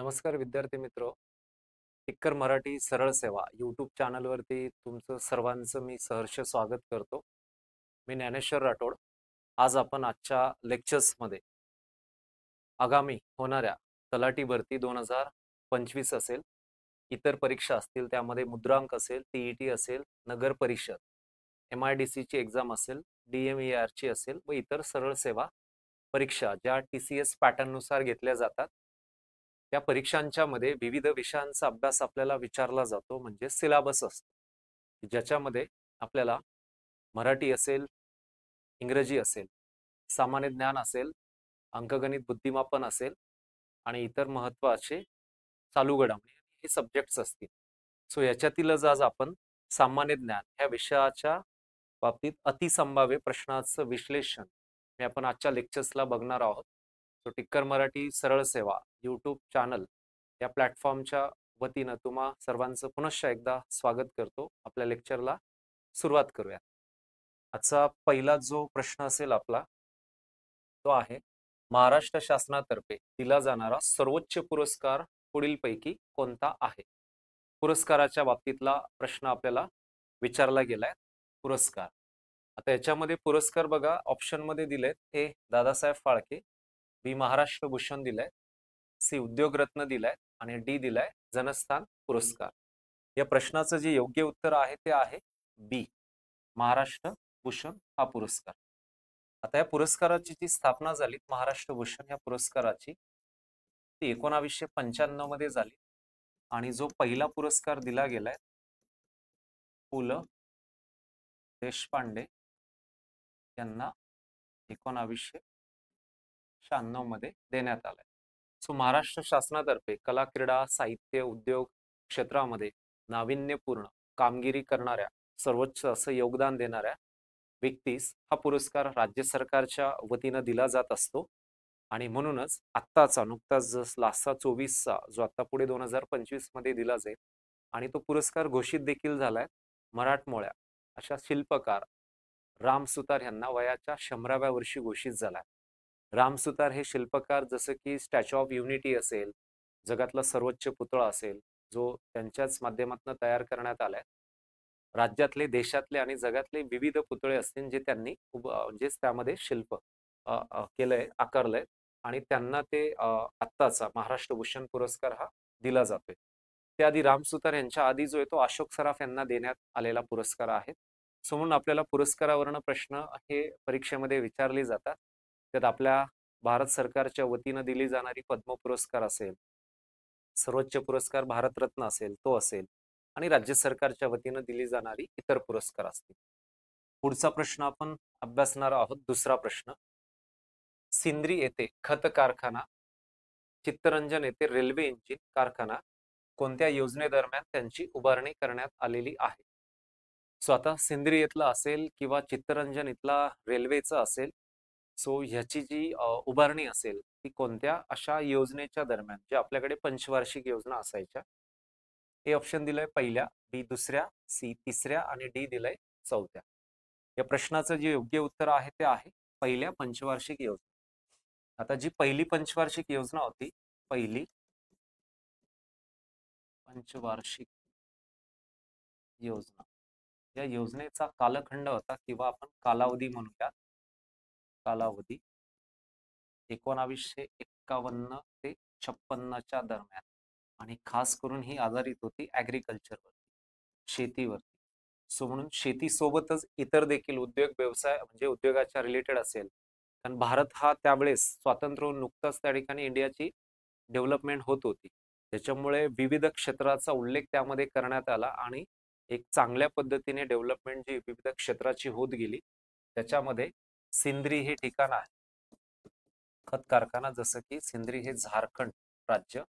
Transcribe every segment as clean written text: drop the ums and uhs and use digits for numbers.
नमस्कार विद्यार्थी मित्र. टिक्कर मराठी सरळ सेवा यूट्यूब चॅनलवरती तुमचं सर्वांचं मी सहर्ष स्वागत करतो. मी ज्ञानेश्वर राठोड. आज आपण आजच्या लेक्चर्समध्ये आगामी होणाऱ्या तलाठी भरती 2025 असेल, इतर परीक्षा असतील, त्यामध्ये मुद्रांक असेल, TET असेल, नगर परिषद, MIDC ची एक्झाम असेल, DMER ची असेल व इतर सरळ सेवा परीक्षा ज्या TCS पॅटर्ननुसार घेतल्या जातात, त्या परीक्षांच्या मध्ये विविध विषयांचा अभ्यास आपल्याला विचारला जातो, म्हणजे सिलेबस असतो, ज्याच्यामध्ये आपल्याला मराठी असेल, इंग्रजी असेल, सामान्य ज्ञान असेल, अंकगणित बुद्धिमापन असेल आणि इतर महत्त्वाचे चालू घडामोडी हे सब्जेक्ट्स असतील. सो याच्यातीलच आज आपण सामान्य ज्ञान ह्या विषयाच्या बाबतीत अतिसंभाव्य प्रश्नाचं विश्लेषण हे आपण आजच्या लेक्चर्सला बघणार आहोत. सो टिक्कर मराठी सरळ सेवा यूट्यूब चॅनल या प्लॅटफॉर्मच्या वतीनं तुम्हा सर्वांचं पुनश्च एकदा स्वागत करतो. आपल्या लेक्चरला सुरुवात करूया. आजचा पहिला जो प्रश्न असेल आपला तो आहे, महाराष्ट्र शासनातर्फे दिला जाणारा सर्वोच्च पुरस्कार पुढीलपैकी कोणता आहे? पुरस्काराच्या बाबतीतला प्रश्न आपल्याला विचारला गेलाय. पुरस्कार, आता याच्यामध्ये पुरस्कार बघा, ऑप्शन मध्ये दिलेत. ए दादासाहेब फाळके, बी महाराष्ट्र भूषण दिलाय, सी उद्योग रत्न दिलाय आणि डी दिलाय जनस्थान पुरस्कार. या प्रश्नाचं जे योग्य उत्तर आहे ते आहे बी, महाराष्ट्र भूषण हा पुरस्कार. आता या पुरस्काराची जी स्थापना झाली, महाराष्ट्र भूषण या पुरस्काराची, ती 1995 मध्ये झाली आणि जो पहिला पुरस्कार दिला गेलाय पु ल देशपांडे यांना 1996 मध्ये देण्यात आलाय. सो महाराष्ट्र शासनातर्फे कला, क्रीडा, साहित्य, उद्योग क्षेत्रामध्ये नाविन्यपूर्ण कामगिरी करणाऱ्या, सर्वोच्च असं योगदान देणाऱ्या व्यक्तीस हा पुरस्कार राज्य सरकारच्या वतीनं दिला जात असतो. आणि म्हणूनच आत्ताचा नुकताच लास्टचा 24चा जो आता पुढे 2025 मध्ये दिला जाईल आणि तो पुरस्कार घोषित देखील झालाय मराठमोळ्या अशा शिल्पकार राम सुतार यांना वयाच्या 100व्या वर्षी घोषित झालाय. राम सुतार हे शिल्पकार जसं की स्टॅच्यू ऑफ युनिटी असेल, जगातला सर्वोच्च पुतळा असेल, जो त्यांच्याच माध्यमातून तयार करण्यात आलाय. राज्यातले, देशातले आणि जगातले विविध पुतळे असतील जे त्यांनी म्हणजेच त्यामध्ये शिल्प केलंय, आकारलंय आणि त्यांना ते आत्ताचा महाराष्ट्र भूषण पुरस्कार हा दिला जातोय. त्याआधी राम सुतार यांच्या आधी जो आहे तो अशोक सराफ यांना देण्यात आलेला पुरस्कार आहे. सो म्हणून आपल्याला पुरस्कारावरनं प्रश्न हे परीक्षेमध्ये विचारले जातात. त्यात आपल्या भारत सरकारच्या वतीनं दिली जाणारी पद्म पुरस्कार असेल, सर्वोच्च पुरस्कार भारतरत्न असेल तो असेल आणि राज्य सरकारच्या वतीनं दिली जाणारी इतर पुरस्कार असतील. पुढचा प्रश्न आपण अभ्यासणार आहोत. दुसरा प्रश्न, सिंद्री येथे खत कारखाना, चित्तरंजन येथे रेल्वे इंजिन कारखाना कोणत्या योजनेदरम्यान त्यांची उभारणी करण्यात आलेली आहे? सो आता सिंद्री येथला असेल किंवा चित्तरंजन इथला रेल्वेचा असेल, सो ह्याची जी उभारणी असेल ती कोणत्या अशा योजनेच्या दरम्यान, जे आपल्याकडे पंचवार्षिक योजना असायच्या. ए ऑप्शन दिलंय पहिल्या, बी दुसऱ्या, सी तिसऱ्या आणि डी दिलंय चौथ्या. या प्रश्नाचं जे योग्य उत्तर आहे ते आहे पहिल्या पंचवार्षिक योजना. आता जी पहिली पंचवार्षिक योजना होती, पहिली पंचवार्षिक योजना, या योजनेचा कालखंड होता किंवा आपण कालावधी म्हणूया, कालावधी 1951 ते 56च्या दरम्यान आणि खास करून ही आधारित होती ऍग्रिकल्चरवर, शेतीवर. सो म्हणून शेती सोबतच इतर देखील उद्योग व्यवसाय म्हणजे उद्योगाच्या रिलेटेड असेल, कारण भारत हा त्यावेळेस स्वातंत्र्य नुकताच त्या ठिकाणी इंडियाची डेव्हलपमेंट होत होती, त्याच्यामुळे विविध क्षेत्राचा उल्लेख त्यामध्ये करण्यात आला आणि एक चांगल्या पद्धतीने डेव्हलपमेंट जी विविध क्षेत्राची होत गेली. त्याच्यामध्ये सिंद्री हे ठिकाण आहे खत कारखाना, जसं की सिंद्री हे झारखंड राज्य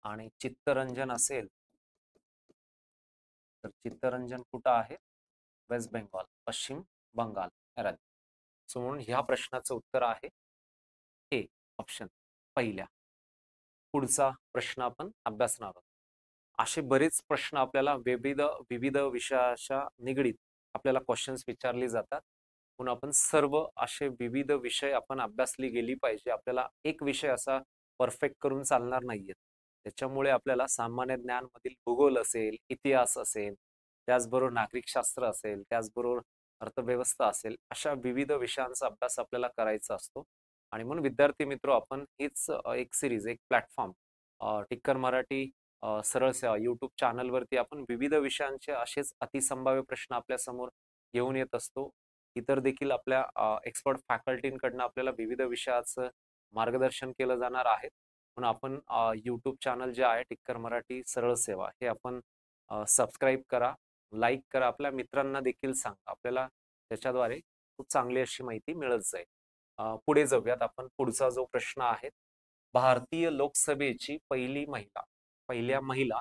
आणि चित्तरंजन असेल तर चित्तरंजन कुठं आहे? वेस्ट बेंगॉल, पश्चिम बंगाल राज्य. सो म्हणून ह्या प्रश्नाचं उत्तर आहे ए ऑप्शन पहिल्या. पुढचा प्रश्न आपण अभ्यासणार आहोत. असे बरेच प्रश्न आपल्याला विविध विविध विषयाच्या निगडीत आपल्याला क्वेश्चन्स विचारले जातात, म्हणून आपण सर्व असे विविध विषय आपण अभ्यासली गेली पाहिजे. आपल्याला एक विषय असा परफेक्ट करून चालणार नाहीये. त्याच्यामुळे आपल्याला सामान्य ज्ञान मधील भूगोल असेल, इतिहास असेल, त्याचबरोबर नागरिकशास्त्र असेल, त्याचबरोबर अर्थव्यवस्था असेल, अशा विविध विषयांचा अभ्यास आपल्याला करायचा असतो. आणि म्हणून विद्यार्थी मित्र, आपण हीच एक सिरीज, एक प्लॅटफॉर्म, टिक्कर मराठी सरळ सेवा यूट्यूब चॅनलवरती आपण विविध विषयांचे असेच अतिसंभाव्य प्रश्न आपल्या समोर घेऊन येत असतो. इतर देखील आपल्या एक्सपर्ट फॅकल्टींकडनं आपल्याला विविध विषयाचं मार्गदर्शन केलं जाणार आहे. म्हणून आपण यूट्यूब चॅनल जे आहे टिक्कर मराठी सरळ सेवा, हे आपण सबस्क्राईब करा, लाईक करा, आपल्या मित्रांना देखील सांगा. आपल्याला त्याच्याद्वारे खूप चांगली अशी माहिती मिळत जाईल. पुढे जाऊयात आपण. पुढचा जो प्रश्न आहे, भारतीय लोकसभेची पहिल्या महिला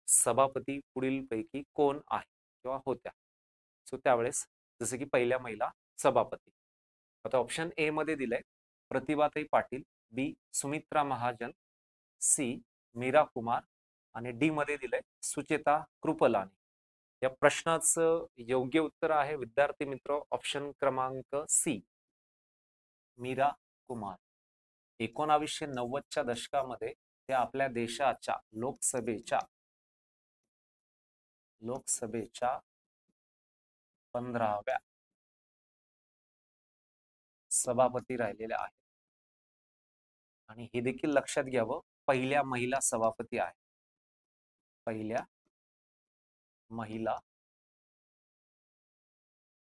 सभापती पुढीलपैकी कोण आहे किंवा होत्या? सो त्यावेळेस जसं की पहिल्या महिला सभापती, आता ऑप्शन ए मध्ये दिलंय प्रतिभाताई पाटील, बी सुमित्रा महाजन, सी मीरा कुमार आणि डी मध्ये दिलंय सुचेता कृपलानी. या प्रश्नाचं योग्य उत्तर आहे विद्यार्थी मित्र ऑप्शन क्रमांक सी, मीरा कुमार. 1990च्या दशकामध्ये त्या आपल्या देशाच्या लोकसभेच्या 15व्या सभापती राहिलेल्या आहेत. आणि हे देखील लक्षात घ्यावं, पहिल्या महिला सभापती आहे. पहिल्या महिला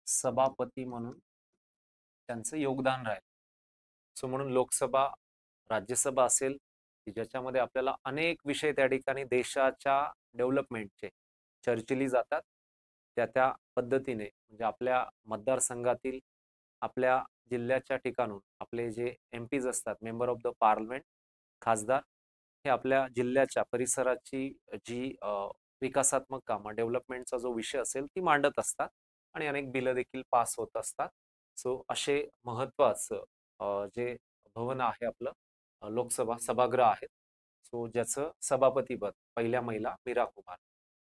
सभापती म्हणून त्यांचं योगदान राहील. सो म्हणून लोकसभा, राज्यसभा असेल की ज्याच्यामध्ये आपल्याला अनेक विषय त्या ठिकाणी देशाच्या डेव्हलपमेंटचे चर्चिली जातात, त्या पद्धतीने म्हणजे आपल्या मतदारसंघातील, आपल्या जिल्ह्याच्या ठिकाणून आपले जे एमपीज असतात, मेंबर ऑफ द पार्लमेंट, खासदार, हे आपल्या जिल्ह्याच्या परिसराची जी विकासात्मक कामं, डेव्हलपमेंटचा जो विषय असेल ती मांडत असतात आणि अनेक बिलं देखील पास होत असतात. सो असे महत्वाचं जे भवन आहे आपलं, लोकसभा सभागृह आहे, सो ज्याचं सभापतीपद पहिल्या महिला मीरा कुमार.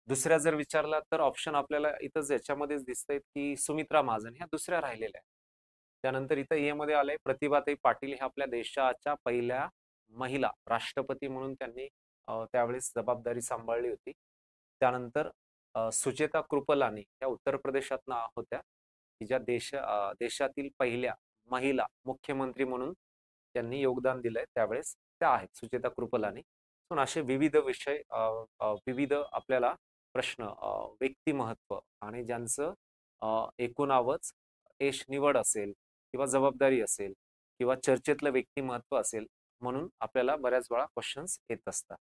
दुसऱ्या जर विचारला तर ऑप्शन आपल्याला इथंच याच्यामध्येच दिसतंय की सुमित्रा महाजन ह्या दुसऱ्या राहिलेल्या आहेत. त्यानंतर इथं ए मध्ये आलंय प्रतिभाताई पाटील, हे आपल्या देशाच्या पहिल्या महिला राष्ट्रपती म्हणून त्यांनी त्यावेळेस जबाबदारी सांभाळली होती. त्यानंतर सुचेता कृपलानी या उत्तर प्रदेशातनं होत्या, की ज्या देशातील पहिल्या महिला मुख्यमंत्री म्हणून त्यांनी योगदान दिलंय त्यावेळेस, त्या आहेत सुचेता कृपलानी. पण असे विविध विषय, विविध आपल्याला प्रश्न, व्यक्तिमहत्व आणि ज्यांचं एकूणावच यश निवड असेल किंवा जबाबदारी असेल किंवा चर्चेतलं व्यक्तिमत्व असेल, म्हणून आपल्याला बऱ्याच वेळा क्वेश्चन्स येत असतात.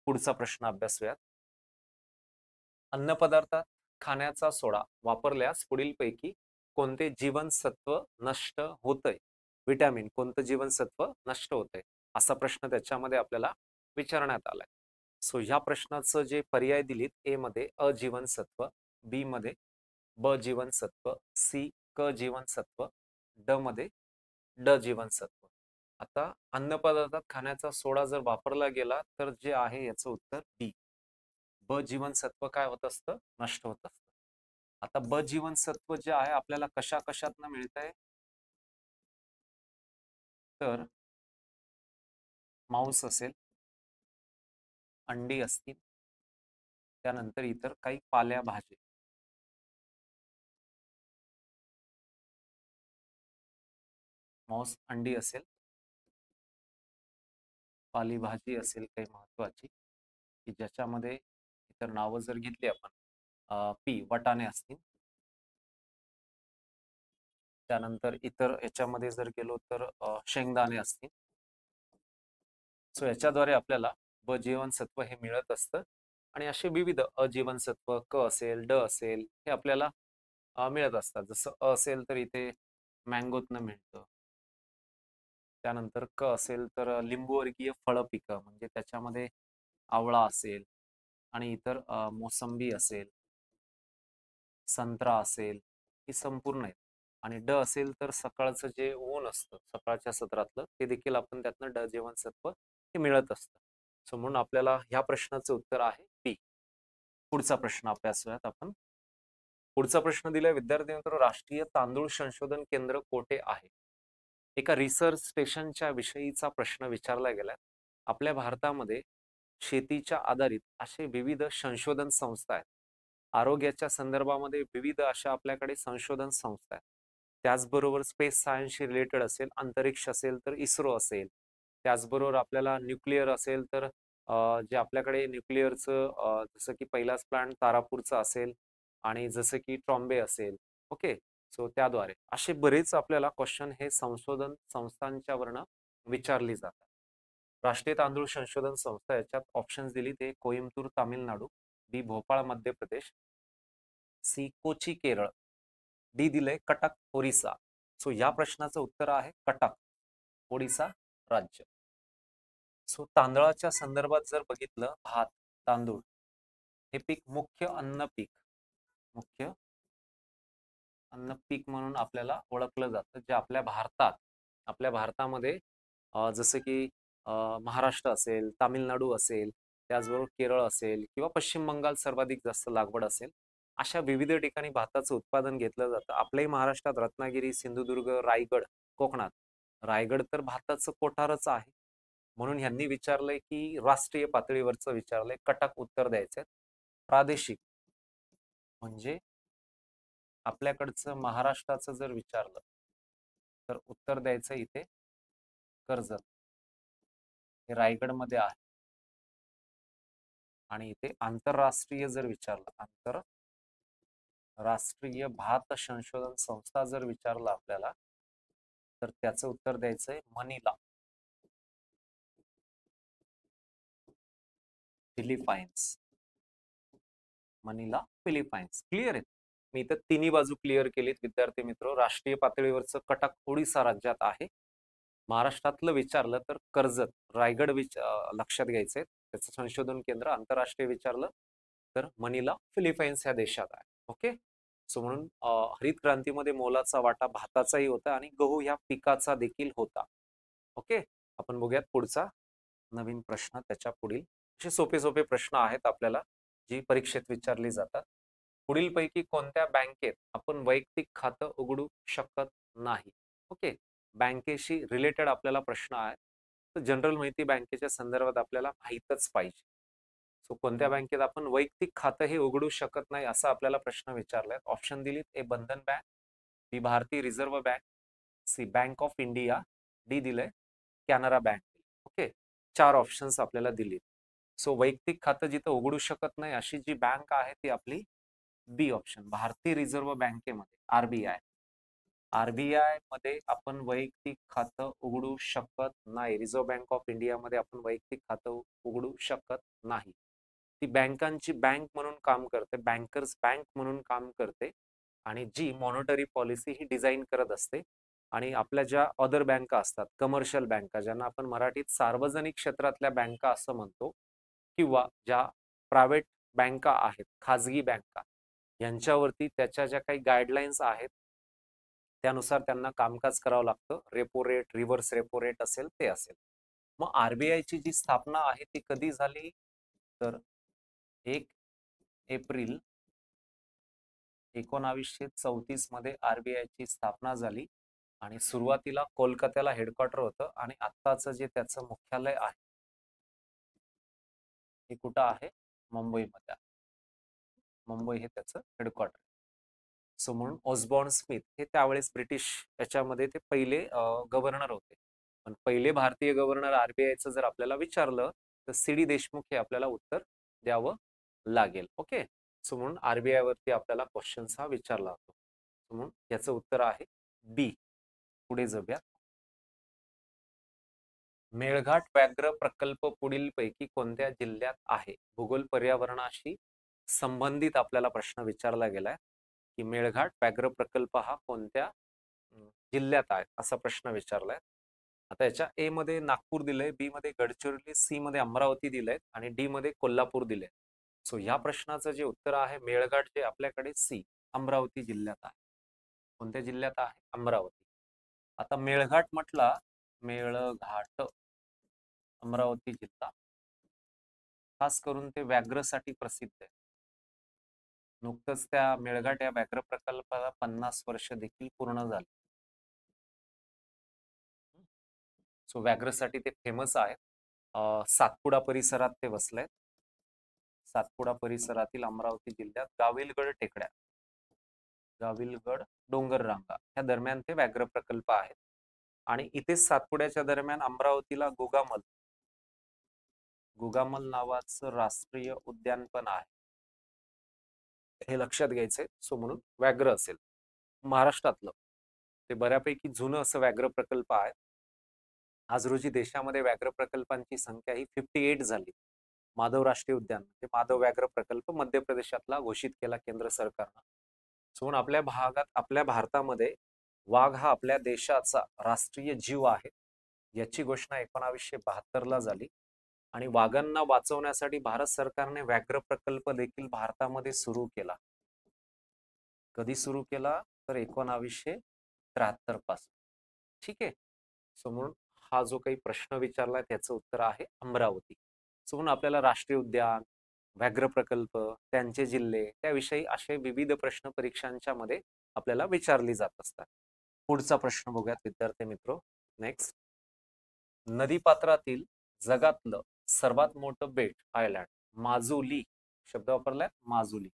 पुढचा प्रश्न अभ्यासूयात. अन्नपदार्थात खाण्याचा सोडा वापरल्यास पुढीलपैकी कोणते जीवनसत्व नष्ट होतंय? विटॅमिन कोणतं जीवनसत्व नष्ट होतंय, असा प्रश्न त्याच्यामध्ये आपल्याला विचारण्यात आलाय. सो ह्या प्रश्नाचं जे पर्याय दिलीत, ए मध्ये अ जीवनसत्व, बी मध्ये ब जीवनसत्व, सी क जीवनसत्व, ड मध्ये ड जीवनसत्व. आता अन्नपदार्थात खाण्याचा सोडा जर वापरला गेला तर जे आहे याचं उत्तर बी, ब जीवनसत्व काय होत असतं? नष्ट होत असतं. आता ब जीवनसत्व जे आहे आपल्याला कशा कशातनं मिळत आहे? तर मांस असेल, अंडी असतील, त्यानंतर इतर काही पाल्या भाज्या, मांस अंडी असेल, पालेभाजी असेल काही महत्वाची, की ज्याच्यामध्ये इतर नावं जर घेतली आपण, पी वाटाणे असतील, त्यानंतर इतर याच्यामध्ये जर गेलो तर शेंगदाणे असतील. सो याच्याद्वारे आपल्याला ब जीवनसत्व हे मिळत असतं. आणि असे विविध अजीवनसत्व क असेल, ड असेल, हे आपल्याला मिळत असतात. जसं अ असेल तर इथे मँगोतनं मिळतं. त्यानंतर क असेल तर लिंबूवर्गीय फळं पिकं, म्हणजे त्याच्यामध्ये आवळा असेल आणि इतर मोसंबी असेल, संत्रा असेल, ही संपूर्ण आहेत. आणि ड असेल तर सकाळचं जे ऊन असतं सकाळच्या सत्रातलं, ते देखील आपण त्यातनं ड जीवनसत्व हे मिळत असतं. सो म्हणून आपल्याला ह्या प्रश्नाचं उत्तर आहे बी. पुढचा प्रश्न अभ्यासूयात आपण. पुढचा प्रश्न दिलाय विद्यार्थी मित्र, राष्ट्रीय तांदूळ संशोधन केंद्र कोठे आहे? एका रिसर्च स्टेशनच्या विषयीचा प्रश्न विचारला गेला. आपल्या भारतामध्ये शेतीच्या आधारित असे विविध संशोधन संस्था आहेत. आरोग्याच्या संदर्भामध्ये विविध अशा आपल्याकडे संशोधन संस्था आहेत. त्याचबरोबर स्पेस सायन्सशी रिलेटेड असेल, अंतरिक्ष असेल तर इस्रो असेल. त्याचबरोबर आपल्याला न्यूक्लिअर असेल तर जे आपल्याकडे न्यूक्लिअरचं जसं की पहिलाच प्लांट तारापूरचा असेल आणि जसं की ट्रॉम्बे असेल. ओके. सो त्याद्वारे असे बरेच आपल्याला क्वेश्चन हे संशोधन संस्थांच्या वरनं विचारली जातात. राष्ट्रीय तांदूळ संशोधन संस्था याच्यात ऑप्शन्स दिली ते कोइंबतूर तामिळनाडू, बी भोपाळ मध्य प्रदेश, सी कोची केरळ, डी दिलंय कटक ओरिसा. सो या प्रश्नाचं उत्तर आहे कटक ओडिसा राज्य. सो तांदळाच्या संदर्भात जर बघितलं भात तांदूळ हे पीक मुख्य अन्न पीक म्हणून आपल्याला ओळखलं जातं जे आपल्या भारतामध्ये जसं की महाराष्ट्र असेल, तामिळनाडू असेल, त्याचबरोबर केरळ असेल किंवा पश्चिम बंगाल सर्वाधिक जास्त लागवड असेल. अशा विविध ठिकाणी भाताचं उत्पादन घेतलं जातं. आपल्याही महाराष्ट्रात रत्नागिरी, सिंधुदुर्ग, रायगड, कोकणात रायगड तर भाताचं कोठारच आहे. म्हणून ह्यांनी विचारलंय की राष्ट्रीय पातळीवरचं विचारलंय, कटाक उत्तर द्यायचंय. प्रादेशिक म्हणजे आपल्याकडचं महाराष्ट्राचं जर विचारलं तर उत्तर द्यायचं इथे कर्जत. हे रायगडमध्ये आहे. आणि इथे आंतरराष्ट्रीय जर विचारलं, आंतरराष्ट्रीय भात संशोधन संस्था जर विचारलं आपल्याला तर त्याचं उत्तर द्यायचंय Manila, Philippines. Manila, Philippines. Clear आहे. मी इथं तिन्ही बाजू क्लिअर केलीत विद्यार्थी मित्र. राष्ट्रीय पातळीवरचं कटक ओडिसा राज्यात आहे. महाराष्ट्रातलं विचारलं तर कर्जत, रायगड लक्षात घ्यायचंय. त्याचं संशोधन केंद्र. आंतरराष्ट्रीय विचारलं तर मनिला, फिलिपाईन्स ह्या देशात आहे. ओके. सो म्हणून हरित क्रांतीमध्ये मोलाचा वाटा भाताचाही होता आणि गहू ह्या पिकाचा देखील होता. ओके. आपण बघूयात पुढचा नवीन प्रश्न. त्याच्या पुढील असे सोपे सोपे प्रश्न आहेत आपल्याला जी परीक्षेत विचारली जातात. पुढीलपैकी कोणत्या बँकेत आपण वैयक्तिक खातं उघडू शकत नाही? ओके. बँकेशी रिलेटेड आपल्याला प्रश्न आहे. तर जनरल माहिती बँकेच्या संदर्भात आपल्याला माहीतच पाहिजे. सो कोणत्या बँकेत आपण वैयक्तिक खातं हे उघडू शकत नाही असा आपल्याला प्रश्न विचारलाय. ऑप्शन दिलीत. ए बंधन Bank, B Bharatiya Reserve Bank, C Bank of India, D दिलंय कॅनरा बँक. ओके. 4 ऑप्शन्स आपल्याला दिलीत. सो वैयक्तिक खातं जिथं उघडू शकत नाही अशी जी बँक आहे ती आपली बी ऑप्शन, भारतीय रिझर्व्ह बँकेमध्ये, आरबीआय. आरबीआय मध्ये आपण वैयक्तिक खातं उघडू शकत नाही. रिझर्व्ह बँक ऑफ इंडियामध्ये आपण वैयक्तिक खातं उघडू शकत नाही. ती बँकांची बँक म्हणून काम करते, बँकर्स बँक म्हणून काम करते आणि जी मॉनिटरी पॉलिसी ही डिझाईन करत असते. आणि आपल्या ज्या अदर बँका असतात, कमर्शियल बँका, ज्यांना आपण मराठीत सार्वजनिक क्षेत्रातल्या बँका असं म्हणतो, किंवा ज्या प्रायव्हेट बँका आहेत, खाजगी बँका, यांच्यावरती त्याच्या ज्या काही गाईडलाईन्स आहेत त्यानुसार त्यांना कामकाज करावं लागतं. Repo rate, reverse repo rate असेल ते असेल. मग आरबीआयची जी स्थापना आहे ती कधी झाली? तर 1 एप्रिल 1934 मध्ये आरबीआयची स्थापना झाली आणि सुरुवातीला कोलकात्याला हेडक्वार्टर होतं आणि आत्ताचं जे त्याचं मुख्यालय आहे हे कुठं आहे? मुंबईमध्ये आहे. मुंबई हे त्याचं हेडक्वार्टर. सो म्हणून ऑसबॉर्न स्मिथ हे त्यावेळेस ब्रिटिश याच्यामध्ये ते पहिले गव्हर्नर होते. पण पहिले भारतीय गव्हर्नर आरबीआयचं जर आपल्याला विचारलं तर सी डी देशमुख हे आपल्याला उत्तर द्यावं लागेल. ओके. सो म्हणून आरबीआय वरती आपल्याला क्वेश्चन हा विचारला जातो. म्हणून याचं उत्तर आहे बी. पुढे जाऊया. मेळघाट व्याघ्र प्रकल्प पुढीलपैकी कोणत्या जिल्ह्यात आहे? भूगोल पर्यावरणाशी संबंधित आपल्याला प्रश्न विचारला गेलाय की मेळघाट व्याघ्र प्रकल्प हा कोणत्या जिल्ह्यात आहे असा प्रश्न विचारलाय. आता याच्या ए मध्ये नागपूर दिलंय, बी मध्ये गडचिरोली, सी मध्ये अमरावती दिलंय आणि डी मध्ये कोल्हापूर दिलंय. सो ह्या प्रश्नाचं जे उत्तर आहे मेळघाट जे आपल्याकडे सी, अमरावती जिल्ह्यात आहे. कोणत्या जिल्ह्यात आहे? अमरावती. आता मेळघाट म्हटला, मेळघाट अमरावती जिल्हा खास करून ते व्याघ्रसाठी प्रसिद्ध आहे. नुकतंच त्या मेळघाट या व्याघ्र प्रकल्पाला 50 वर्ष देखील पूर्ण झाली. सो व्याघ्रसाठी ते फेमस आहे. सातपुडा परिसरात ते वसलेत. सातपुडा परिसरातील अमरावती जिल्ह्यात गाविलगड टेकड्या, गाविलगड डोंगर रांगा या दरम्यान ते व्याघ्र प्रकल्प आहेत. आणि इथेच सातपुड्याच्या दरम्यान अमरावतीला गोगामल नावाचं राष्ट्रीय उद्यान पण आहे. हे लक्षात घ्यायचंय. सो म्हणून व्याघ्र असेल महाराष्ट्रातलं ते बऱ्यापैकी जुनं असं व्याघ्र प्रकल्प आहे. आज रोजी देशामध्ये व्याघ्र प्रकल्पांची संख्या ही 58 झाली. माधव राष्ट्रीय उद्यान म्हणजे माधव व्याघ्र प्रकल्प मध्य प्रदेशातला घोषित केला केंद्र सरकारनं. म्हणून आपल्या भागात, आपल्या भारतामध्ये वाघ हा आपल्या देशाचा राष्ट्रीय जीव आहे. याची घोषणा 1972 झाली. आणि वाघांना वाचवण्यासाठी भारत सरकारने व्याघ्र प्रकल्प देखील भारतामध्ये सुरू केला. कधी सुरू केला तर 1973 पासून. ठीक आहे. सो म्हणून हा जो काही प्रश्न विचारलाय त्याचं उत्तर आहे अमरावती. सो म्हणून आपल्याला राष्ट्रीय उद्यान, व्याघ्र प्रकल्प, त्यांचे जिल्हे, त्याविषयी असे विविध प्रश्न परीक्षांच्या मध्ये आपल्याला विचारली जात असतात. पुढचा प्रश्न बघूयात विद्यार्थी मित्र. नेक्स्ट, नदीपात्रातील जगातलं सर्वात मोठं बेट आयलँड माजुली, शब्द वापरलाय माजुली,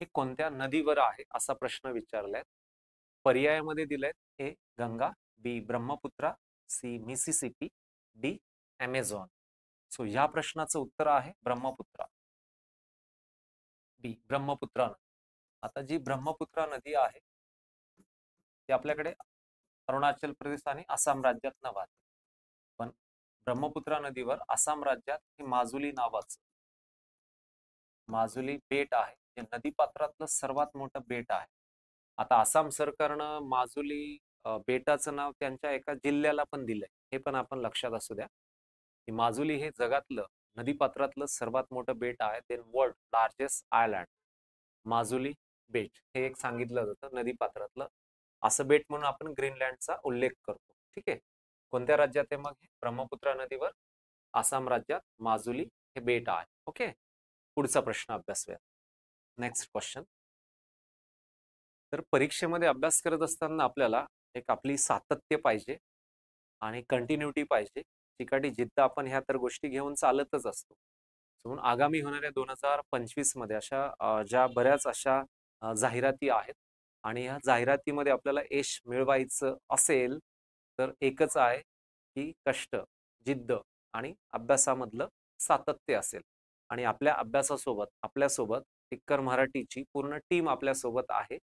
हे कोणत्या नदीवर आहे असा प्रश्न विचारलाय. पर्यायामध्ये दिलेत A Ganga, B Brahmaputra, C Mississippi, D Amazon. So ह्या प्रश्नाचं उत्तर आहे ब्रह्मपुत्रा, बी ब्रह्मपुत्रा. आता जी ब्रह्मपुत्रा नदी आहे ती आपल्याकडे अरुणाचल प्रदेश आणि आसाम राज्यात वाहते. पण ब्रह्मपुत्रा नदीवर आसाम राज्यात हे माजुली नावाचं माजुली बेट आहे, जे नदीपात्रातलं सर्वात मोठं बेट आहे. आता आसाम सरकारनं माजुली बेटाचं नाव त्यांच्या एका जिल्ह्याला पण दिलंय. हे पण आपण लक्षात असू द्या की माजुली हे जगातलं नदीपात्रातलं सर्वात मोठं बेट आहे. Then world largest island Majuli बेट हे एक सांगितलं जातं नदीपात्रातलं असं बेट म्हणून आपण ग्रीनलँडचा उल्लेख करतो. ठीक आहे. कोणत्या राज्यात आहे मग हे? ब्रह्मपुत्रा नदीवर आसाम राज्यात माजुली हे बेट आहे. ओके. पुढचा प्रश्न अभ्यासूया. Next question. तर परीक्षेमध्ये अभ्यास करत असताना आपल्याला एक आपली सातत्य पाहिजे आणि कंटिन्युटी पाहिजे. चिकाटी जिद्द आपण ह्या तर गोष्टी घेऊन चालतच असतो. म्हणून आगामी होणाऱ्या 2025 मध्ये अशा ज्या बऱ्याच अशा जाहिराती आहेत आणि ह्या जाहिरातीमध्ये आपल्याला यश मिळवायचं असेल तर एकच आहे की कष्ट, जिद्द आणि अभ्यासामधलं सातत्य असेल. आणि आपल्या अभ्यासासोबत आपल्यासोबत टिक्कर मराठीची पूर्ण टीम आपल्यासोबत आहे.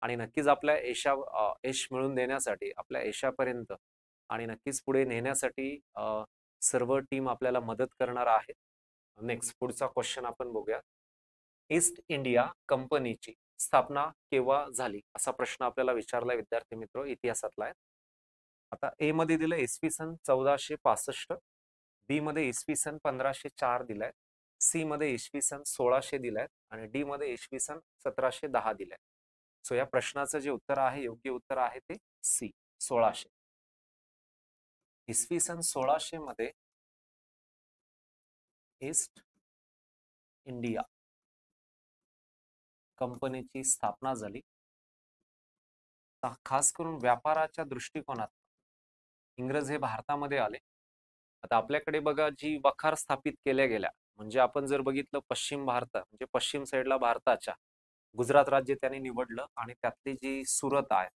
आणि नक्कीच आपल्या यश मिळवून देण्यासाठी, आपल्या यशापर्यंत आणि नक्कीच पुढे नेण्यासाठी सर्व टीम आपल्याला मदत करणार आहे. नेक्स्ट पुढचा क्वेश्चन आपण बघूया. ईस्ट इंडिया कंपनीची स्थापना केव्हा झाली असा प्रश्न आपल्याला विचारलाय विद्यार्थी मित्र, इतिहासातला आहे. आता ए मध्ये दिलं इसवी सन 1465, बी मध्ये इसवी सन 1504 दिलाय, सी मध्ये इसवी सन 1600 दिलाय आणि डी मध्ये इसवी सन 1710 दिलाय. सो या प्रश्नाचं जे उत्तर आहे, योग्य उत्तर आहे ते सी 1600. इसवी सन 1600 मध्ये ईस्ट इंडिया कंपनीची स्थापना झाली. खास करून व्यापाराच्या दृष्टिकोनात इंग्रज हे भारतामध्ये आले. आता आपल्याकडे बघा जी वखार स्थापित केल्या गेल्या, म्हणजे आपण जर बघितलं पश्चिम भारत म्हणजे पश्चिम साईडला भारताच्या गुजरात राज्य त्यांनी निवडलं आणि त्यातली जी सुरत आहे,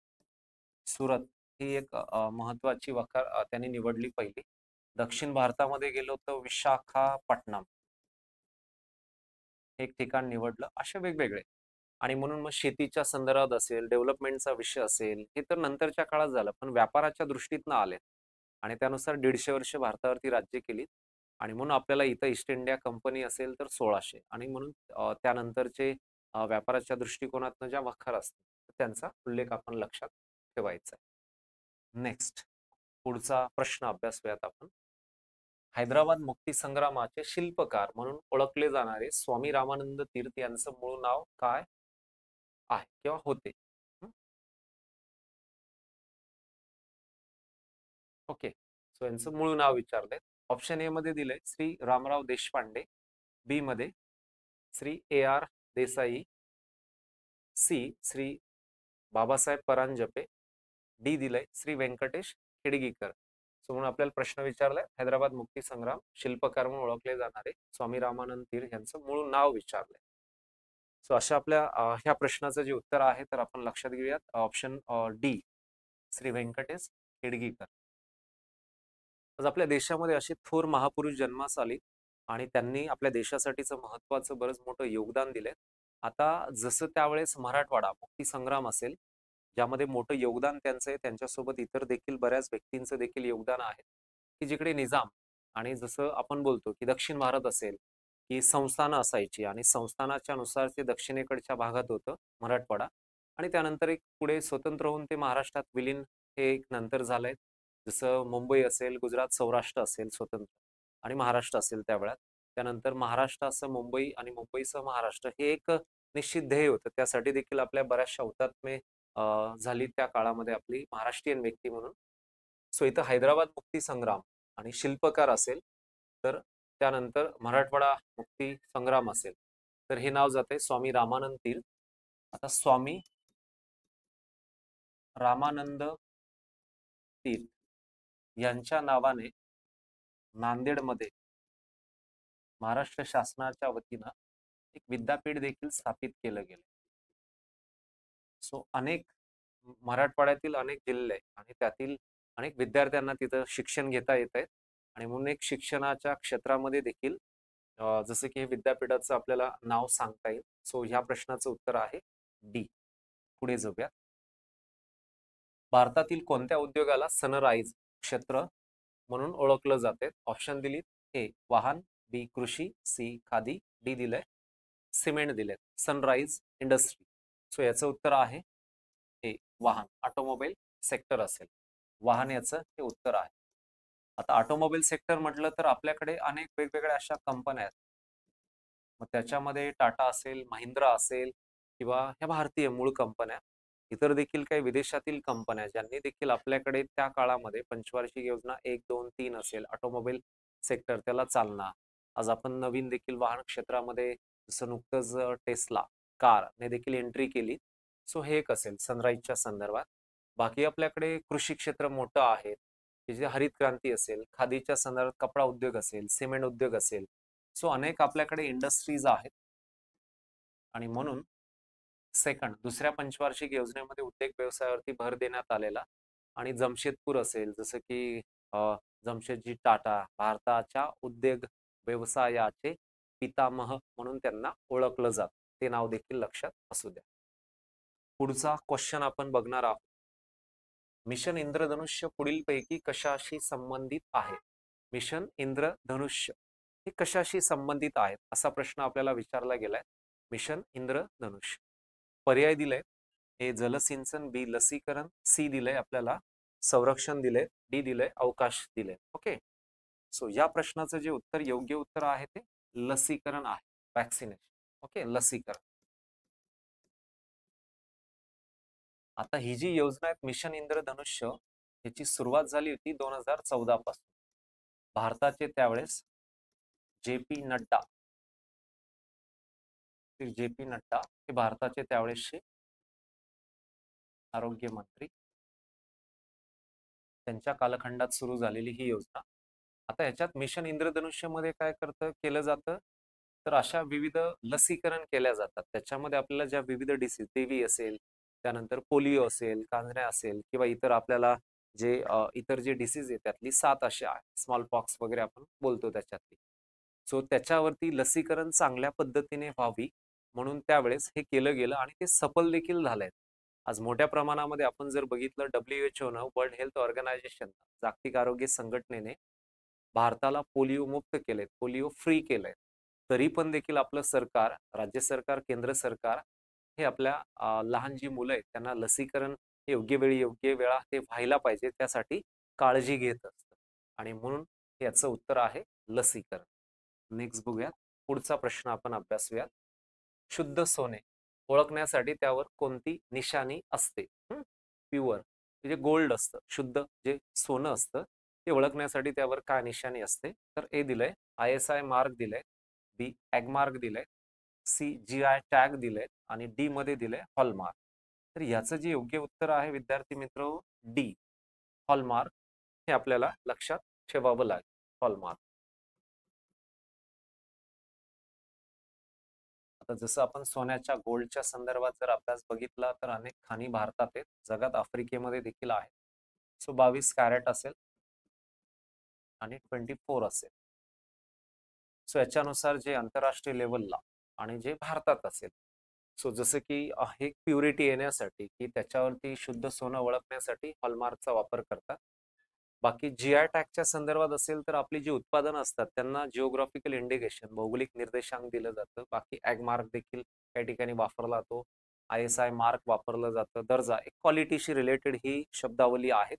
सुरत ही एक महत्वाची वखार त्यांनी निवडली पहिली. दक्षिण भारतामध्ये गेलो तर विशाखापट्टणम एक ठिकाण निवडलं. असे वेगवेगळे. आणि म्हणून मग शेतीच्या संदर्भात असेल, डेव्हलपमेंटचा विषय असेल, हे तर नंतरच्या काळात झालं. पण व्यापाराच्या दृष्टीतनं आले आणि त्यानुसार 150 वर्ष भारतावरती राज्य केली. आणि म्हणून आपल्याला इथं ईस्ट इंडिया कंपनी असेल तर 1600 आणि म्हणून त्यानंतरचे व्यापाराच्या दृष्टिकोनातनं ज्या वखार असतात त्यांचा उल्लेख आपण लक्षात ठेवायचा आहे. नेक्स्ट पुढचा प्रश्न अभ्यासूयात आपण. हैदराबाद मुक्ती संग्रामाचे शिल्पकार म्हणून ओळखले जाणारे स्वामी रामानंद तीर्थ यांचं मूळ नाव काय आहे किंवा होते? ओके. सो यांचं मूळ नाव विचारलंय. ऑप्शन ए मध्ये दिलंय श्री रामराव देशपांडे, बी मध्ये Shri A R Desai, C Shri Babasaheb Paranjape, D दिलंय श्री व्यंकटेश खेडगीकर. सो म्हणून आपल्याला प्रश्न विचारलाय, हैदराबाद मुक्ती संग्राम शिल्पकार म्हणून ओळखले जाणारे स्वामी रामानंद तीर्थ यांचं मूळ नाव विचारलंय. सो अशा आपल्या ह्या प्रश्नाचं जे उत्तर आहे तर आपण लक्षात घेऊयात ऑप्शन डी, श्री व्यंकटेश हेडगीकर. आज आपल्या देशामध्ये असे थोर महापुरुष जन्मास आले आणि त्यांनी आपल्या देशासाठीचं महत्वाचं बरंच मोठं योगदान दिलंय. आता जसं त्यावेळेस मराठवाडा मुक्ती संग्राम असेल, ज्यामध्ये मोठं योगदान त्यांचं आहे, त्यांच्यासोबत इतर देखील बऱ्याच व्यक्तींचं देखील योगदान आहे, की जिकडे निजाम आणि जसं आपण बोलतो की दक्षिण भारत असेल, की संस्थानं असायची आणि संस्थानाच्या नुसार ते दक्षिणेकडच्या भागात होतं मराठवाडा आणि त्यानंतर एक पुढे स्वतंत्र होऊन ते महाराष्ट्रात विलीन हे एक नंतर झालंय. जसं मुंबई असेल, गुजरात, सौराष्ट्र असेल स्वतंत्र आणि महाराष्ट्र असेल त्यावेळात. त्यानंतर महाराष्ट्रासह मुंबई आणि मुंबईसह महाराष्ट्र हे एक निश्चित ध्येय होतं. त्यासाठी देखील आपल्या बऱ्याचशा हुतात्मे झाली त्या काळामध्ये आपली महाराष्ट्रीयन व्यक्ती म्हणून. सो इथं हैदराबाद मुक्ती संग्राम आणि शिल्पकार असेल, तर त्यानंतर मराठवाडा मुक्ती संग्राम असेल, तर हे नाव जाते स्वामी रामानंद तीर्थ. आता स्वामी रामानंद तीर्थ यांच्या नावाने नांदेडमध्ये महाराष्ट्र शासनाच्या वतीनं एक विद्यापीठ देखील स्थापित केलं गेलं. सो अनेक मराठवाड्यातील अनेक जिल्हे आणि त्यातील अनेक विद्यार्थ्यांना तिथं शिक्षण घेता येत आहे आणि म्हणून एक शिक्षणाच्या क्षेत्रामध्ये देखील जसं की हे विद्यापीठाचं आपल्याला नाव सांगता येईल. सो ह्या प्रश्नाचं उत्तर आहे डी. पुढे जाऊया. भारतातील कोणत्या उद्योगाला सनराइज क्षेत्र म्हणून ओळखलं जाते? ऑप्शन दिलीत, ए वाहन, बी कृषी, सी खादी, डी दिलंय सिमेंट दिलेत. Sunrise industry. सो याचं उत्तर आहे ए वाहन, ऑटोमोबाईल सेक्टर असेल. वाहन याचं हे उत्तर आहे. आता ऑटोमोबाईल सेक्टर म्हटलं तर आपल्याकडे अनेक वेगवेगळ्या अशा कंपन्या आहेत. मग त्याच्यामध्ये टाटा असेल, महिंद्रा असेल किंवा ह्या भारतीय मूळ कंपन्या, इतर देखील काही विदेशातील कंपन्या ज्यांनी देखील आपल्याकडे त्या काळामध्ये पंचवार्षिक योजना 1, 2, 3 असेल, ऑटोमोबाईल सेक्टर त्याला चालना. आज आपण नवीन देखील वाहन क्षेत्रामध्ये जसं नुकतंच टेस्ला कार ने देखील एंट्री केली. सो हे एक असेल सनराईजच्या संदर्भात. बाकी आपल्याकडे कृषी क्षेत्र मोठं आहे, की जे हरित क्रांती असेल, खादीच्या संदर्भात कपडा उद्योग असेल, सिमेंट उद्योग असेल. सो अनेक आपल्याकडे इंडस्ट्रीज आहेत आणि म्हणून सेकंड दुसऱ्या पंचवार्षिक योजनेमध्ये उद्योग व्यवसायावरती भर देण्यात आलेला आणि जमशेदपूर असेल, जसं की जमशेदजी टाटा भारताच्या उद्योग व्यवसायाचे पितामह म्हणून त्यांना ओळखलं जात. ते नाव देखील लक्षात असू द्या. पुढचा क्वेश्चन आपण बघणार आहोत. मिशन इंद्रधनुष्य पुढीलपैकी कशाशी संबंधित आहे? मिशन इंद्रधनुष्य हे कशाशी संबंधित आहेत असा प्रश्न आपल्याला विचारला गेलाय. मिशन इंद्रधनुष्य पर्याय दिले, ए जलसिंचन, बी लसीकरण, सी दिलंय आपल्याला संरक्षण दिले, डी दिलंय अवकाश दिले. ओके. सो या प्रश्नाचं जे उत्तर योग्य उत्तर आहे ते लसीकरण आहे, वॅक्सिनेशन. ओके, लसीकरण. आता ही जी योजना आहे मिशन इंद्रधनुष्य याची सुरुवात झाली होती 2014 पासून. भारताचे त्यावेळेस जे पी नड्डा हे भारताचे त्यावेळेसचे आरोग्य मंत्री, त्यांच्या कालखंडात सुरू झालेली ही योजना. आता याच्यात मिशन इंद्रधनुष्य मध्ये काय केलं जातं तर अशा विविध लसीकरण केल्या जातात. त्याच्यामध्ये आपल्याला ज्या विविध डिसीज, टीबी असेल, त्यानंतर पोलिओ असेल, कांजण्या असेल किंवा इतर आपल्याला जे इतर जे डिसीज आहेत त्यातली 7 अशा आहेत, स्मॉल पॉक्स वगैरे आपण बोलतो त्याच्यातली. सो त्याच्यावरती लसीकरण चांगल्या पद्धतीने व्हावी म्हणून त्यावेळेस हे केलं गेलं आणि ते सफल देखील झालंय. आज मोठ्या प्रमाणामध्ये आपण जर बघितलं WHO न, वर्ल्ड हेल्थ ऑर्गनायझेशन, जागतिक आरोग्य संघटनेने भारताला पोलिओ मुक्त केले, पोलिओ फ्री केलंय. तरी पण देखील आपलं सरकार, राज्य सरकार, केंद्र सरकार हे आपल्या लहान जी मुलं आहेत त्यांना लसीकरण योग्य वेळी योग्य वेळा ते व्हायला पाहिजे त्यासाठी काळजी घेत असतं आणि म्हणून याचं उत्तर आहे लसीकरण. नेक्स्ट बघूयात. पुढचा प्रश्न आपण अभ्यासूयात. शुद्ध सोने ओळखण्यासाठी त्यावर कोणती निशाणी असते? प्युअर म्हणजे गोल्ड असतं, शुद्ध जे सोनं असतं ते ओळखण्यासाठी त्यावर काय निशाणी असते? तर ए दिलंय ISI मार्क दिलंय, बी ॲग मार्क दिलंय, सी GI टॅग दिलंय आणि डी मध्ये दिलंय हॉलमार्क. तर याचं जे योग्य उत्तर आहे विद्यार्थी मित्र डी, हॉलमार्क. हे आपल्याला लक्षात ठेवावं लागेल. हॉलमार्क. आता जसं आपण सोन्याच्या गोल्डच्या संदर्भात जर अभ्यास बघितला तर अनेक खाणी भारतात आहेत, जगात आफ्रिकेमध्ये देखील आहेत. सो 22 कॅरेट असेल आणि 24 असेल. सो याच्यानुसार जे आंतरराष्ट्रीय लेवलला आणि जे भारतात असेल, सो जसं की हे प्युरिटी येण्यासाठी की त्याच्यावरती शुद्ध सोनं ओळखण्यासाठी हॉलमार्कचा वापर करतात. बाकी जीआय टॅगच्या संदर्भात असेल तर आपली जी उत्पादनं असतात त्यांना जिओग्राफिकल इंडिकेशन भौगोलिक निर्देशांक दिलं जातं. बाकी ॲग मार्क देखील काही ठिकाणी वापरला जातो. ISI मार्क वापरलं जातं. दर्जा एक क्वालिटीशी रिलेटेड ही शब्दावली आहेत.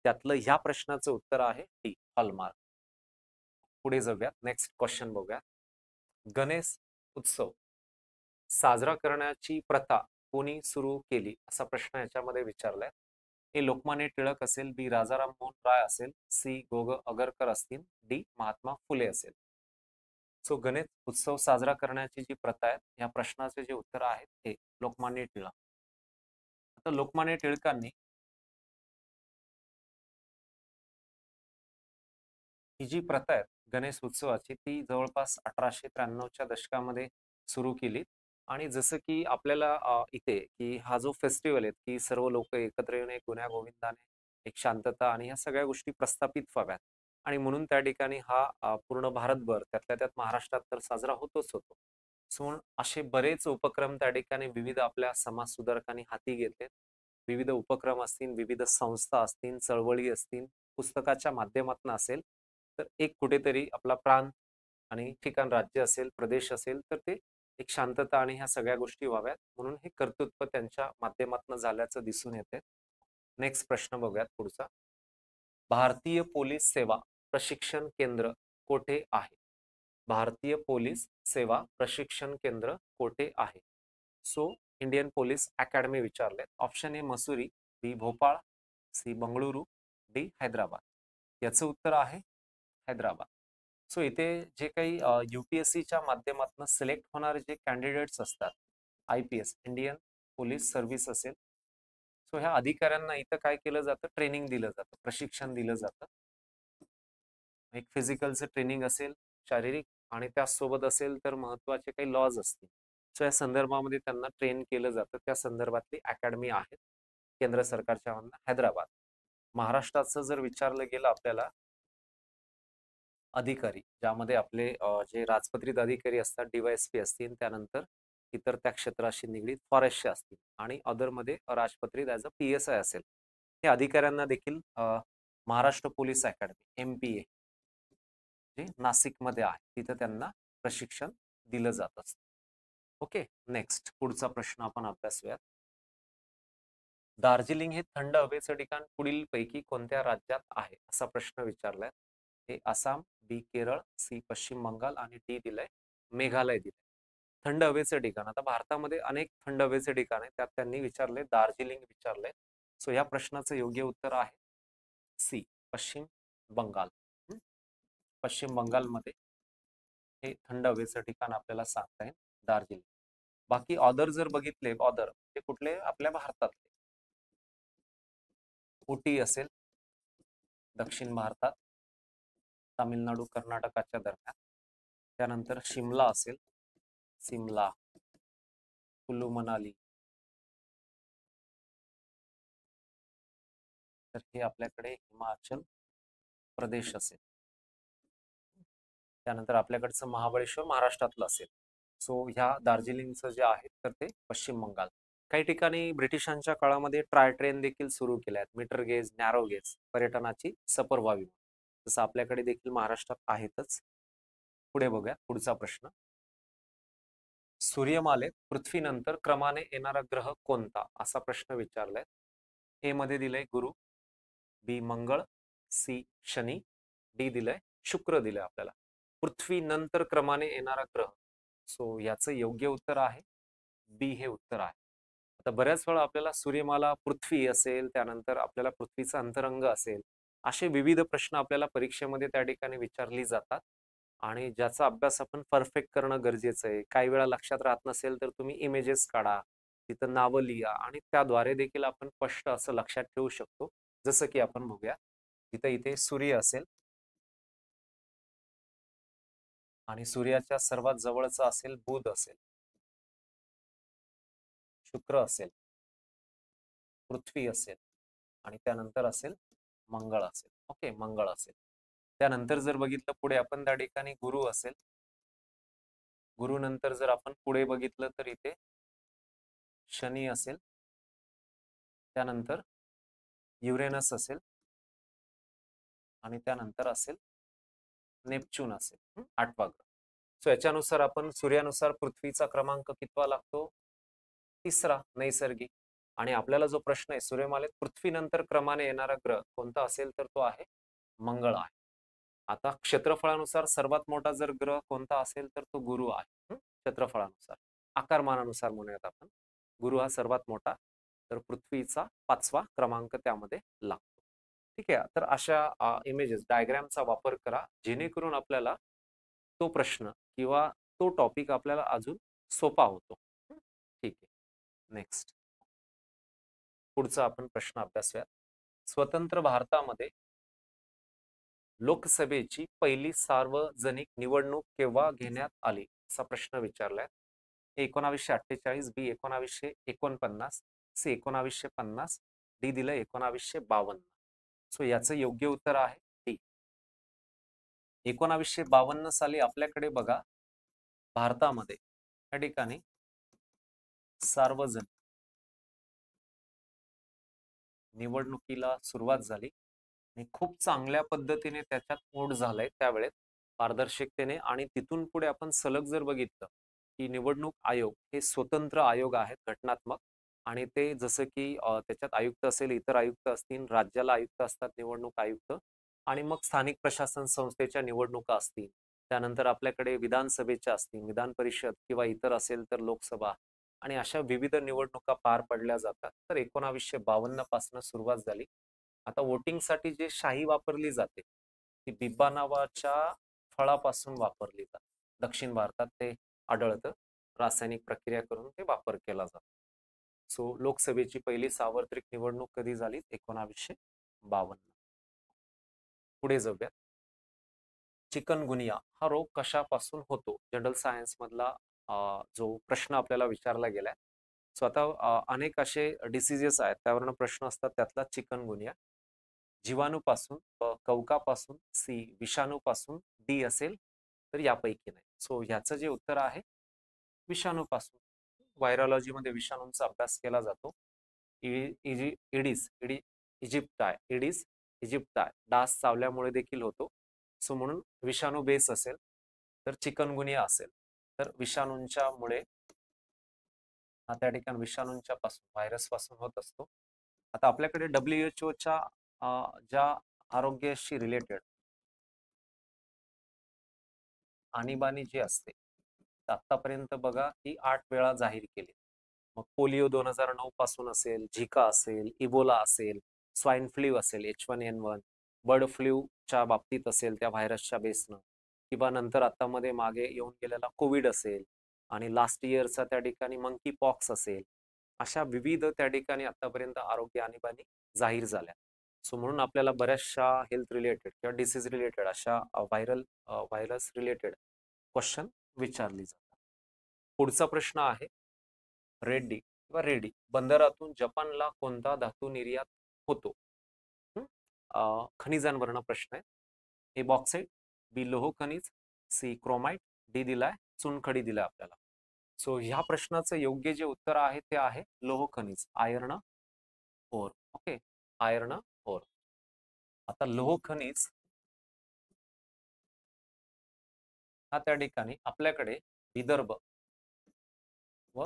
त्यातलं ह्या प्रश्नाचं उत्तर आहे डी, हॉलमार्क. पुढे जाऊयात. नेक्स्ट क्वेश्चन बघूया. गणेश उत्सव साजरा करण्याची प्रथा कोणी सुरू केली असा प्रश्न याच्यामध्ये विचारलाय. ए लोकमान्य टिळक असेल, बी राजाराम मोहन राय असेल, सी गोग अगरकर असतील, डी महात्मा फुले असेल. सो गणेश उत्सव साजरा करण्याची जी प्रथा आहे या प्रश्नाचे जे उत्तर आहे ते लोकमान्य टिळक. आता लोकमान्य टिळकांनी ही जी प्रथा आहे गणेश उत्सवाची ती जवळपास 1893च्या दशकामध्ये सुरू केली. आणि जसं की आपल्याला इथे की हा जो फेस्टिवल आहे की सर्व लोक एकत्र येऊन एक गुण्या गोविंदाने एक शांतता आणि ह्या सगळ्या गोष्टी प्रस्थापित व्हाव्यात आणि म्हणून त्या ठिकाणी हा पूर्ण भारतभर त्यातल्या त्यात महाराष्ट्रात तर साजरा होतोच होतो. सो असे बरेच उपक्रम त्या ठिकाणी विविध आपल्या समाज सुधारकांनी हाती घेतले. विविध उपक्रम असतील, विविध संस्था असतील, चळवळी असतील, पुस्तकाच्या माध्यमातून असेल, तर एक कुठेतरी आपला प्रांत आणि ठिकाण राज्य असेल, प्रदेश असेल, तर ते एक शांतता आणि ह्या सगळ्या गोष्टी व्हाव्यात म्हणून हे कर्तृत्व त्यांच्या माध्यमातून झाल्याचं दिसून येते. नेक्स्ट प्रश्न बघूयात पुढचा. भारतीय पोलीस सेवा प्रशिक्षण केंद्र कोठे आहे? भारतीय पोलीस सेवा प्रशिक्षण केंद्र कोठे आहे? सो इंडियन पोलीस अकॅडमी विचारले. Option A Mussoorie, B Bhopal, C Bengaluru, D Hyderabad. याचं उत्तर आहे हैदराबाद. सो इथे जे काही UPSCच्या माध्यमातून सिलेक्ट होणारे जे कॅन्डिडेट्स असतात, IPS इंडियन पोलीस सर्व्हिस असेल, सो ह्या अधिकाऱ्यांना इथं काय केलं जातं, ट्रेनिंग दिलं जातं, प्रशिक्षण दिलं जातं. एक फिजिकलचं ट्रेनिंग असेल, शारीरिक, आणि त्यासोबत असेल तर महत्वाचे काही लॉज असतील. सो या संदर्भामध्ये त्यांना ट्रेन केलं जातं. त्या संदर्भातली अकॅडमी आहे केंद्र सरकारच्या हैदराबाद. महाराष्ट्राचं जर विचारलं गेलं आपल्याला अधिकारी, ज्यामध्ये आपले जे राजपत्रित अधिकारी असतात, DYSP असतील, त्यानंतर इतर त्या क्षेत्राशी निगडीत फॉरेस्टचे असतील आणि अदरमध्ये राजपत्रित ॲज अ PSI असेल. हे अधिकाऱ्यांना देखील महाराष्ट्र पोलीस अकॅडमी MPA जे नाशिकमध्ये आहे तिथं त्यांना प्रशिक्षण दिलं जात असतं. ओके, नेक्स्ट पुढचा प्रश्न आपण अभ्यासूयात. दार्जिलिंग हे थंड हवेचं ठिकाण पुढील पैकी कोणत्या राज्यात आहे असा प्रश्न विचारलाय. हे आसाम, बी केरळ, सी पश्चिम बंगाल आणि डी दिलंय मेघालय दिलंय. थंड हवेचं ठिकाण, आता भारतामध्ये अनेक थंड हवेचे ठिकाण आहे, त्यात त्यांनी विचारले दार्जिलिंग विचारलंय. सो या प्रश्नाचं योग्य उत्तर आहे सी पश्चिम बंगाल. पश्चिम बंगालमध्ये हे थंड हवेचं ठिकाण आपल्याला सांगता येईल दार्जिलिंग. बाकी ऑदर जर बघितले, ऑदर ते कुठले आपल्या भारतातले, उटी असेल दक्षिण भारतात, तामिळनाडू कर्नाटकाच्या दरम्यान, त्यानंतर शिमला असेल, सिमला, कुल्लू मनाली, तर हे आपल्याकडे हिमाचल प्रदेश असेल. त्यानंतर आपल्याकडचं महाबळेश्वर महाराष्ट्रातलं असेल. सो ह्या दार्जिलिंगचं जे आहे तर ते पश्चिम बंगाल. काही ठिकाणी ब्रिटिशांच्या काळामध्ये ट्राय ट्रेन देखील सुरू केल्या आहेत, मीटर गेज, नॅरो गेज पर्यटनाची सफर व्हावी, जसं आपल्याकडे देखील महाराष्ट्रात आहेतच. पुढे बघूया पुढचा प्रश्न. सूर्यमालेत पृथ्वीनंतर क्रमाने येणारा ग्रह कोणता असा प्रश्न विचारलाय. ए मध्ये दिलंय गुरु, बी मंगळ, सी शनी, डी दिलंय शुक्र दिलंय आपल्याला. पृथ्वी नंतर क्रमाने येणारा ग्रह, सो याचं योग्य उत्तर आहे बी हे उत्तर आहे. आता बऱ्याच वेळा आपल्याला सूर्यमाला पृथ्वी असेल, त्यानंतर आपल्याला पृथ्वीचा अंतरंग असेल, असे विविध प्रश्न आपल्याला परीक्षेमध्ये त्या ठिकाणी विचारली जातात आणि ज्याचा अभ्यास आपण परफेक्ट करणं गरजेचं आहे. काही वेळा लक्षात राहत नसेल तर तुम्ही इमेजेस काढा, तिथं नावं लिहा आणि त्याद्वारे देखील आपण स्पष्ट असं लक्षात ठेवू शकतो. जसं की आपण बघूया तिथं इथे सूर्य असेल आणि सूर्याच्या सर्वात जवळचा असेल बुध असेल, शुक्र असेल, पृथ्वी असेल आणि त्यानंतर असेल मंगळ असेल. ओके, मंगळ असेल. त्यानंतर जर बघितलं पुढे आपण त्या ठिकाणी गुरु असेल. गुरु नंतर जर आपण पुढे बघितलं तर इथे शनी असेल, त्यानंतर युरेनस असेल आणि त्यानंतर असेल नेपच्यून असेल, 8वा ग्रह. सो याच्यानुसार आपण सूर्यानुसार पृथ्वीचा क्रमांक कितवा लागतो? 3रा नैसर्गिक. आणि आपल्याला जो प्रश्न आहे सूर्यमालेत पृथ्वीनंतर क्रमाने येणारा ग्रह कोणता असेल तर तो आहे मंगळ आहे. आता क्षेत्रफळानुसार सर्वात मोठा जर ग्रह कोणता असेल तर तो गुरु आहे. क्षेत्रफळानुसार, आकारमानानुसार म्हणूयात आपण, गुरु हा सर्वात मोठा, तर पृथ्वीचा 5वा क्रमांक त्यामध्ये लागतो. ठीक आहे. तर अशा इमेजेस डायग्रामचा वापर करा जेणेकरून आपल्याला तो प्रश्न किंवा तो टॉपिक आपल्याला अजून सोपा होतो. ठीक आहे. नेक्स्ट, पुढचा आपण प्रश्न अभ्यासूयात. स्वतंत्र भारतामध्ये लोकसभेची पहिली सार्वजनिक निवडणूक केव्हा घेण्यात आली असा प्रश्न विचारलाय. 1948, बी 1949, सी 1950, डी दिलं 1952. सो याचं योग्य उत्तर आहे डी. 1952 साली आपल्याकडे बघा भारतामध्ये या ठिकाणी सार्वजनिक निवडणुकीला सुरुवात झाली आणि खूप चांगल्या पद्धतीने त्याच्यात ओढ झालंय त्यावेळेस पारदर्शकतेने. आणि तिथून पुढे आपण सलग जर बघितलं की निवडणूक आयोग हे स्वतंत्र आयोग आहेत घटनात्मक, आणि ते जसं की त्याच्यात आयुक्त असेल, इतर आयुक्त असतील, राज्याला आयुक्त असतात निवडणूक आयुक्त, आणि मग स्थानिक प्रशासन संस्थेच्या निवडणुका असतील, त्यानंतर आपल्याकडे विधानसभेच्या असतील, विधान परिषद किंवा इतर असेल तर लोकसभा, आणि अशा विविध निवडणुका पार पडल्या जातात. तर 1952 पासून सुरुवात झाली. आता वोटिंगसाठी जे शाई वापरली जाते ती बिब्बा नावाच्या फळापासून वापरली जाते. दक्षिण भारतात ते आढळतं. रासायनिक प्रक्रिया करून ते वापर केला जातो. सो लोकसभेची पहिली सार्वत्रिक निवडणूक कधी झाली? 1952. पुढे जाऊया. चिकनगुनिया हा रोग कशापासून होतो? जनरल सायन्स मधला जो प्रश्न आपल्याला विचारला गेलाय. सो आता अनेक असे डिसीजेस आहेत त्यावरनं प्रश्न असतात. त्यातला चिकनगुनिया जीवाणूपासून, कवकापासून, सी विषाणूपासून, डी असेल तर यापैकी नाही. सो ह्याचं जे उत्तर आहे विषाणूपासून. व्हायरॉलॉजी मध्ये विषाणूंचा अभ्यास केला जातो. इडिस इजिप्टाय डास चावल्यामुळे देखील होतो. सो म्हणून विषाणू बेस असेल तर चिकनगुनिया असेल तर विषाणूंच्या मुळे हा त्या ठिकाणी विषाणूंच्या पासून, व्हायरस पासून होत असतो. आता आपल्याकडे WHO च्या ज्या आरोग्याशी रिलेटेड आणीबाणी जी असते आतापर्यंत बघा ही 8 वेळा जाहीर केली. मग पोलिओ 2009 पासून असेल, झिका असेल, इबोला असेल, स्वाईन फ्लू असेल, H1N1, बर्ड फ्लूच्या बाबतीत असेल त्या व्हायरसच्या बेसनं, किंवा नंतर आता मध्ये मागे येऊन गेलेला कोविड असेल, आणि लास्ट इयरचा त्या ठिकाणी मंकी पॉक्स असेल. अशा विविध त्या ठिकाणी आतापर्यंत आरोग्य आणीबाणी जाहीर झाल्या. सो म्हणून आपल्याला बऱ्याचशा हेल्थ रिलेटेड किंवा डिसीज रिलेटेड अशा व्हायरस रिलेटेड क्वेश्चन विचारली जातात. पुढचा प्रश्न आहे रेड्डी बंदरातून जपानला कोणता धातू निर्यात होतो? खनिजांवरनं प्रश्न आहे. ए बॉक्साईट, बी लोह खनिज, सी क्रोमाइट, डी दिलाय चुनखडी दिलाय आपल्याला. सो ह्या प्रश्नाचं योग्य जे उत्तर आहे ते आहे लोह खनिज, iron ore. Okay, iron ore. आता लोह खनिज हा त्या ठिकाणी आपल्याकडे विदर्भ व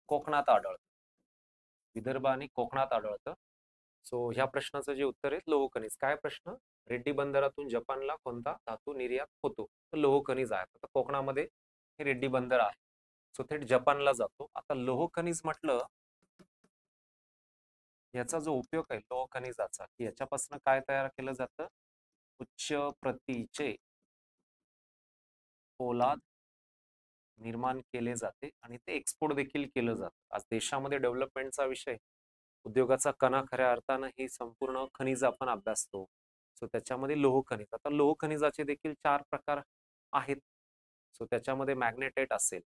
कोकणात आढळतं. विदर्भ आणि कोकणात आढळतं. सो ह्या प्रश्नाचं जे उत्तर आहे लोह खनिज. काय प्रश्न? रेड्डी बंदरातून जपानला कोणता धातू निर्यात होतो? तर लोह खनिज आहे. आता कोकणामध्ये हे रेड्डी बंदर आहे. सो थेट जपानला जातो. आता लोह खनिज म्हटलं, याचा जो उपयोग आहे लोह खनिजाचा, की याच्यापासून काय तयार केलं जातं? उच्च प्रतीचे पोलाद निर्माण केले जाते आणि ते एक्सपोर्ट देखील केलं जातं. आज देशामध्ये डेव्हलपमेंटचा विषय, उद्योगाचा कणा खऱ्या अर्थानं ही संपूर्ण खनिज आपण अभ्यासतो. सो त्याच्यामध्ये लोह खनिज. आता लोह खनिजाचे देखील 4 प्रकार आहेत. सो त्याच्यामध्ये मॅग्नेटाइट असेल,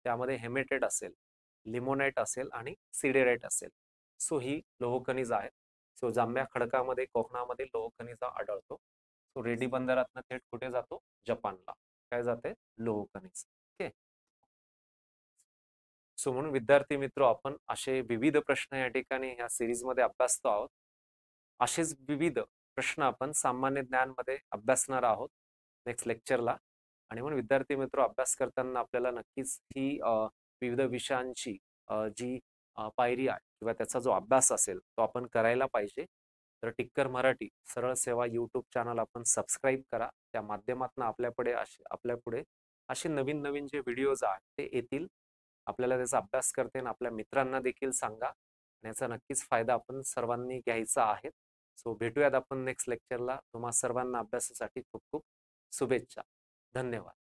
त्यामध्ये हेमेटाइट असेल, लिमोनाइट असेल आणि सिडेराइट असेल. सो ही लोह खनिज आहेत. सो जांभ्या खडकामध्ये कोकणामध्ये लोह खनिज आढळतो. सो रेडी बंदरातनं थेट कुठे जातो? जपानला. काय जाते? लोह खनिज. ओके. सो म्हणून विद्यार्थी मित्र, आपण असे विविध प्रश्न या ठिकाणी ह्या सिरीजमध्ये अभ्यासतो आहोत. असेच विविध प्रश्न आपण सामान्य ज्ञानमध्ये अभ्यासणार आहोत नेक्स्ट लेक्चरला. आणि म्हणून विद्यार्थी मित्र, अभ्यास करताना आपल्याला नक्कीच ही विविध विषयांची जी पायरी आहे किंवा त्याचा जो अभ्यास असेल तो आपण करायला पाहिजे. तर टिक्कर मराठी सरळ सेवा यूट्यूब चॅनल आपण सबस्क्राईब करा. त्या माध्यमातून आपल्यापुढे असे नवीन नवीन जे व्हिडिओज आहेत ते येतील. आपल्याला त्याचा अभ्यास करते आणि आपल्या मित्रांना देखील सांगा. आणि याचा नक्कीच फायदा आपण सर्वांनी घ्यायचा आहे. सो भेटूयात आपण नेक्स्ट लेक्चरला. तुम्हा सर्वांना अभ्यासासाठी खूप खूप शुभेच्छा. धन्यवाद.